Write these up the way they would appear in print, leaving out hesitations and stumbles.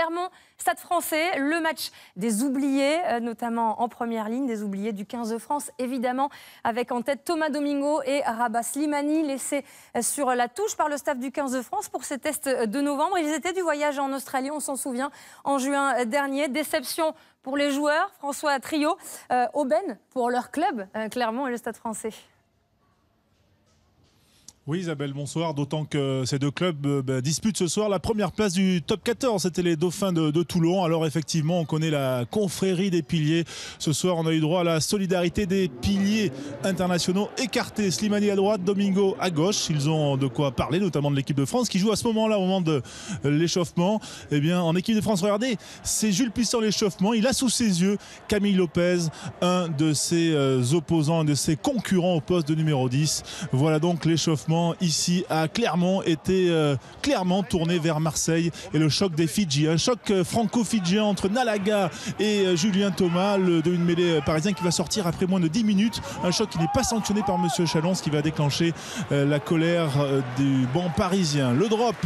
Clermont, Stade Français, le match des oubliés, notamment en première ligne, des oubliés du 15 de France, évidemment, avec en tête Thomas Domingo et Rabah Slimani, laissés sur la touche par le staff du 15 de France pour ces tests de novembre. Ils étaient du voyage en Australie, on s'en souvient, en juin dernier. Déception pour les joueurs, François Trio, aubaine pour leur club, Clermont et le Stade Français. Oui Isabelle, bonsoir, d'autant que ces deux clubs disputent ce soir la première place du top 14, c'était les Dauphins de Toulon. Alors effectivement on connaît la confrérie des piliers, ce soir on a eu droit à la solidarité des piliers internationaux écartés, Slimani à droite, Domingo à gauche. Ils ont de quoi parler, notamment de l'équipe de France qui joue à ce moment-là au moment de l'échauffement. Eh bien en équipe de France, regardez, c'est Jules Puissant l'échauffement, il a sous ses yeux Camille Lopez, un de ses opposants, un de ses concurrents au poste de numéro 10. Voilà donc l'échauffement ici à Clermont était clairement tourné vers Marseille et le choc des Fidji, un choc franco-fidjien entre Nalaga et Julien Thomas, une mêlée parisien qui va sortir après moins de 10 minutes, un choc qui n'est pas sanctionné par Monsieur Chalon, ce qui va déclencher la colère du banc parisien. Le drop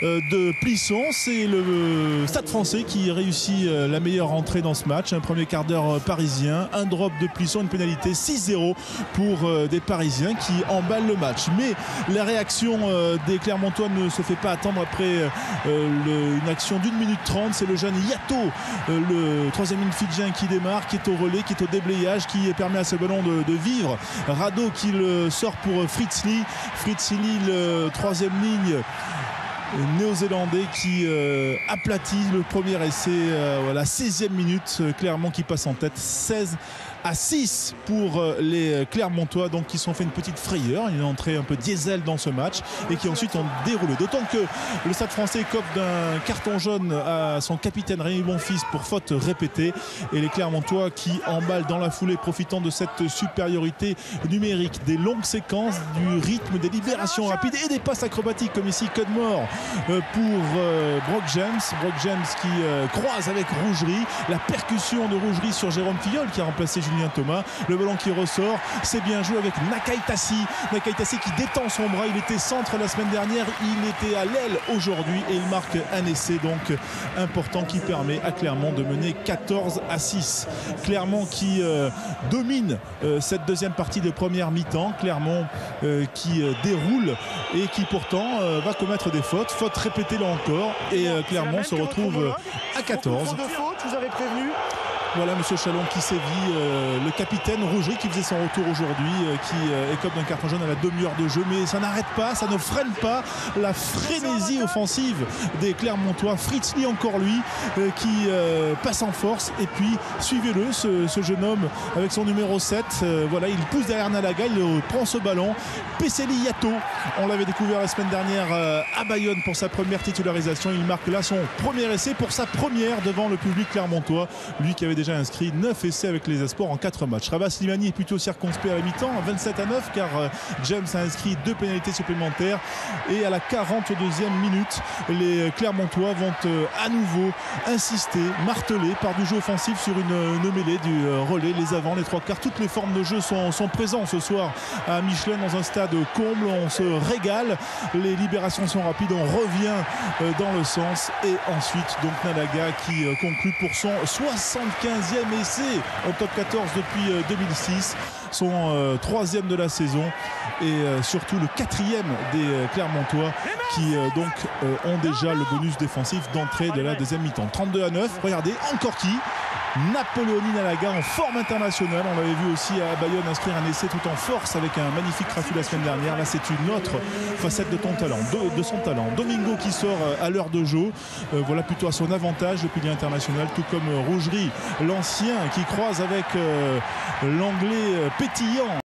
de Plisson, c'est le Stade Français qui réussit la meilleure entrée dans ce match, un premier quart d'heure parisien, un drop de Plisson, une pénalité 6-0 pour des Parisiens qui emballent le match. Mais la réaction des Clermontois ne se fait pas attendre après une action d'1 minute 30. C'est le jeune Yato, le troisième ligne fidjien qui démarre, qui est au relais, qui est au déblayage, qui permet à ce ballon de vivre. Rado qui le sort pour Fritz Lee. Fritz Lee, le troisième ligne néo-zélandais qui aplatit le premier essai. Voilà, 16e minute, Clermont qui passe en tête, 16-6 pour les Clermontois, donc qui se sont fait une petite frayeur, une entrée un peu diesel dans ce match et qui ensuite ont déroulé. D'autant que le Stade Français écope d'un carton jaune à son capitaine Rémi Bonfils pour faute répétée, et les Clermontois qui emballent dans la foulée, profitant de cette supériorité numérique, des longues séquences, du rythme, des libérations rapides et des passes acrobatiques comme ici Cudmore pour Brock James qui croise avec Rougerie, la percussion de Rougerie sur Jérôme Filleul qui a remplacé Julien Thomas, le ballon qui ressort, c'est bien joué avec Nakaïtassi qui détend son bras, il était centre la semaine dernière, il était à l'aile aujourd'hui et il marque un essai donc important qui permet à Clermont de mener 14-6. Clermont qui domine cette deuxième partie de première mi-temps, Clermont qui déroule et qui pourtant va commettre des fautes répétées là encore, et Clermont se retrouve à 14. Vous avez prévenu. Voilà Monsieur Chalon qui sévit, le capitaine Rougerie qui faisait son retour aujourd'hui, qui écope d'un carton jaune à la demi-heure de jeu, mais ça n'arrête pas, ça ne freine pas la frénésie offensive des Clermontois. Fritz Lee encore lui qui passe en force, et puis suivez-le, ce jeune homme avec son numéro 7, voilà, il pousse derrière Nalaga, il prend ce ballon. Pesseli Yato, on l'avait découvert la semaine dernière à Bayonne pour sa première titularisation, il marque là son premier essai pour sa première devant le public clermontois, lui qui avait déjà inscrit 9 essais avec les Espoirs en 4 matchs. Rabah Slimani est plutôt circonspect à la mi-temps, 27-9, car James a inscrit 2 pénalités supplémentaires, et à la 42e minute, les Clermontois vont à nouveau insister, marteler par du jeu offensif sur une mêlée, du relais, les avants, les trois quarts, toutes les formes de jeu sont présents ce soir à Michelin dans un stade comble, on se régale, les libérations sont rapides, on revient dans le sens, et ensuite donc Nalaga qui conclut pour son 75e essai au top 14 depuis 2006, son 3e de la saison, et surtout le 4e des Clermontois qui donc ont déjà le bonus défensif d'entrée de la deuxième mi-temps. 32-9, regardez, encore qui Napoléoni Nalaga en forme internationale, on l'avait vu aussi à Bayonne inscrire un essai tout en force avec un magnifique raffut la semaine dernière. Là c'est une autre facette de son talent. Domingo qui sort à l'heure de jeu, voilà plutôt à son avantage le pilier international, tout comme Rougerie, l'ancien, qui croise avec l'anglais pétillant.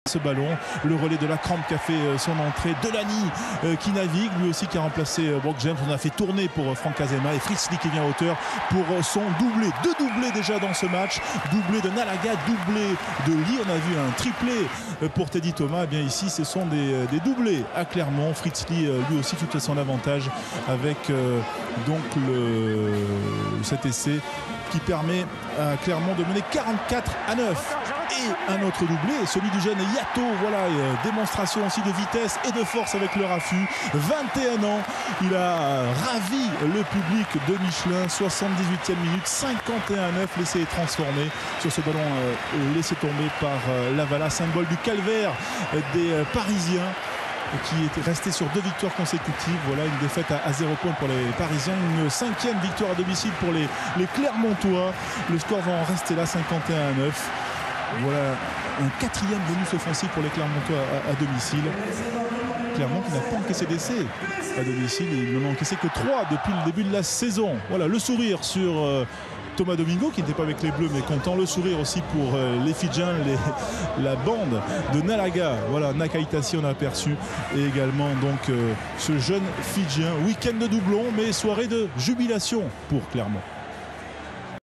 Ce ballon, le relais de la crampe qui a fait son entrée, Delany qui navigue, lui aussi qui a remplacé Brock James. On a fait tourner pour Franck Azema, et Fritz Lee qui vient à hauteur pour son doublé, 2 doublés déjà dans ce match, doublé de Nalaga, doublé de Lee, on a vu un triplé pour Teddy Thomas. Eh bien ici ce sont des doublés à Clermont. Fritz Lee lui aussi tout à son avantage avec donc cet essai qui permet à Clermont de mener 44-9. et un autre doublé, celui du jeune Yato. Voilà, démonstration aussi de vitesse et de force avec le raffut. 21 ans, il a ravi le public de Michelin. 78e minute, 51-9, laissé transformé sur ce ballon laissé tomber par Lavala, symbole du calvaire des Parisiens, qui était resté sur 2 victoires consécutives. Voilà, une défaite à 0 points pour les Parisiens, une 5e victoire à domicile pour les Clermontois. Le score va en rester là, 51-9. Voilà un 4e bonus offensif pour les Clermontois à domicile. Clermont qui n'a pas encaissé d'essai à domicile, et il n'en a encaissé que 3 depuis le début de la saison. Voilà le sourire sur Thomas Domingo, qui n'était pas avec les Bleus mais content. Le sourire aussi pour les Fidjiens, la bande de Nalaga. Voilà, Nakaitasi on a aperçu, et également donc ce jeune Fidjien. Week-end de doublon mais soirée de jubilation pour Clermont.